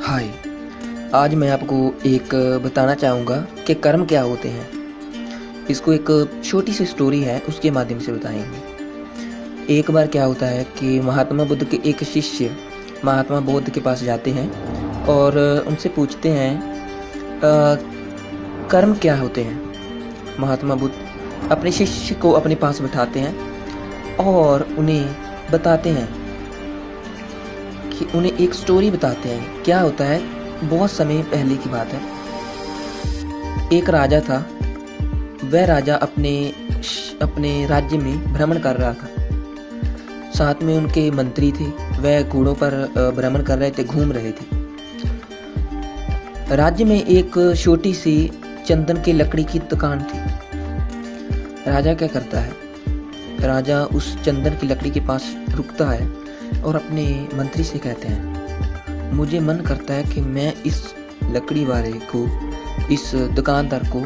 हाय। आज मैं आपको एक बताना चाहूँगा कि कर्म क्या होते हैं। इसको एक छोटी सी स्टोरी है उसके माध्यम से बताएंगे। एक बार क्या होता है कि महात्मा बुद्ध के एक शिष्य महात्मा बुद्ध के पास जाते हैं और उनसे पूछते हैं कर्म क्या होते हैं। महात्मा बुद्ध अपने शिष्य को अपने पास बिठाते हैं और उन्हें बताते हैं कि उन्हें एक स्टोरी बताते हैं। क्या होता है, बहुत समय पहले की बात है। एक राजा था। वह राजा अपने राज्य में भ्रमण कर रहा था। साथ में उनके मंत्री थे। वह घोड़ों पर भ्रमण कर रहे थे, घूम रहे थे। राज्य में एक छोटी सी चंदन की लकड़ी की दुकान थी। राजा क्या करता है, राजा उस चंदन की लकड़ी के पास रुकता है और अपने मंत्री से कहते हैं, मुझे मन करता है कि मैं इस लकड़ी वाले को, इस दुकानदार को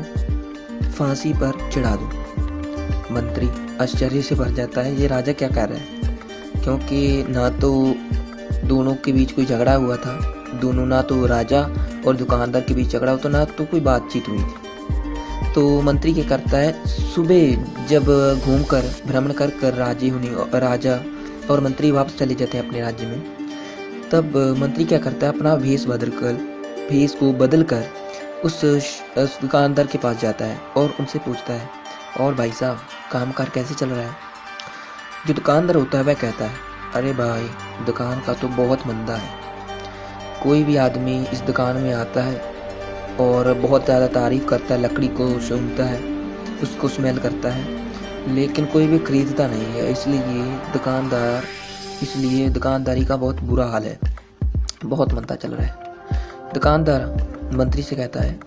फांसी पर चढ़ा दूं। मंत्री आश्चर्य से भर जाता है, ये राजा क्या कह रहा है, क्योंकि ना तो दोनों के बीच कोई झगड़ा हुआ था, ना तो राजा और दुकानदार के बीच झगड़ा हुआ था, ना तो कोई बातचीत हुई थी। तो मंत्री क्या करता है, सुबह जब घूमकर भ्रमण कर राजा और मंत्री वापस चले जाते हैं अपने राज्य में, तब मंत्री क्या करता है, अपना भेष को बदल कर उस दुकानदार के पास जाता है और उनसे पूछता है, और भाई साहब कामकाज कैसे चल रहा है। जो दुकानदार होता है वह कहता है, अरे भाई दुकान का तो बहुत मंदा है। कोई भी आदमी इस दुकान में आता है और बहुत ज़्यादा तारीफ करता है, लकड़ी को सूंघता है, उसको स्मेल करता है, लेकिन कोई भी खरीदता नहीं है। इसलिए दुकानदारी का बहुत बुरा हाल है, बहुत मंदा चल रहा है। दुकानदार मंत्री से कहता है,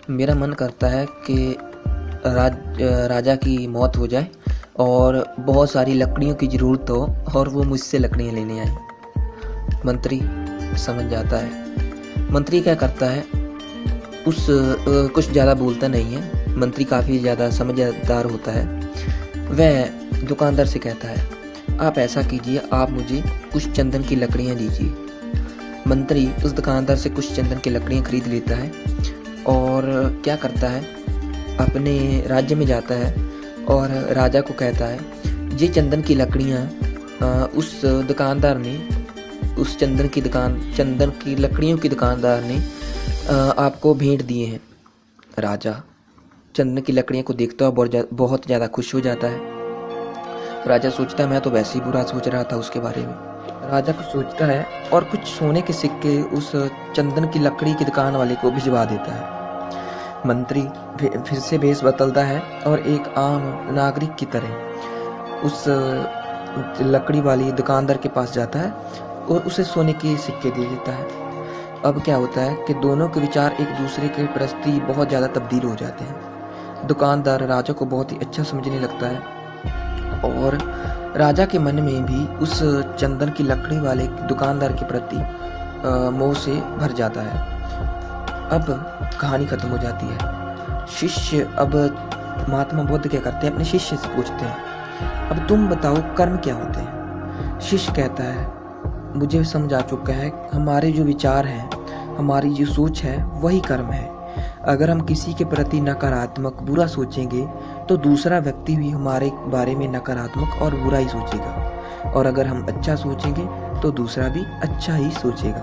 मेरा मन करता है कि राजा की मौत हो जाए और बहुत सारी लकड़ियों की ज़रूरत हो और वो मुझसे लकड़ियाँ लेने आए। मंत्री समझ जाता है। मंत्री क्या करता है, कुछ ज़्यादा बोलता नहीं है। मंत्री काफ़ी ज़्यादा समझदार होता है। वह दुकानदार से कहता है, आप ऐसा कीजिए, आप मुझे कुछ चंदन की लकड़ियाँ दीजिए। मंत्री उस दुकानदार से कुछ चंदन की लकड़ियाँ खरीद लेता है और क्या करता है, अपने राज्य में जाता है और राजा को कहता है, ये चंदन की लकड़ियाँ उस चंदन की लकड़ियों की दुकानदार ने आपको भेंट दिए हैं। राजा चंदन की लकड़ियों को देखता है, बहुत ज़्यादा खुश हो जाता है। राजा सोचता है, मैं तो वैसे ही बुरा सोच रहा था उसके बारे में। राजा कुछ सोचता है और कुछ सोने के सिक्के उस चंदन की लकड़ी की दुकान वाले को भिजवा देता है। मंत्री फिर से भेष बदलता है और एक आम नागरिक की तरह उस लकड़ी वाली दुकानदार के पास जाता है और उसे सोने के सिक्के दे देता है। अब क्या होता है कि दोनों के विचार एक दूसरे के प्रति बहुत ज़्यादा तब्दील हो जाते हैं। दुकानदार राजा को बहुत ही अच्छा समझने लगता है और राजा के मन में भी उस चंदन की लकड़ी वाले दुकानदार के प्रति मोह से भर जाता है। अब कहानी खत्म हो जाती है। शिष्य अब महात्मा बुद्ध क्या करते हैं, अपने शिष्य से पूछते हैं, अब तुम बताओ कर्म क्या होते हैं। शिष्य कहता है, मुझे समझ आ चुका है, हमारे जो विचार हैं, हमारी जो सोच है, वही कर्म है। अगर हम किसी के प्रति नकारात्मक बुरा सोचेंगे तो दूसरा व्यक्ति भी हमारे बारे में नकारात्मक और बुरा ही सोचेगा, और अगर हम अच्छा सोचेंगे तो दूसरा भी अच्छा ही सोचेगा।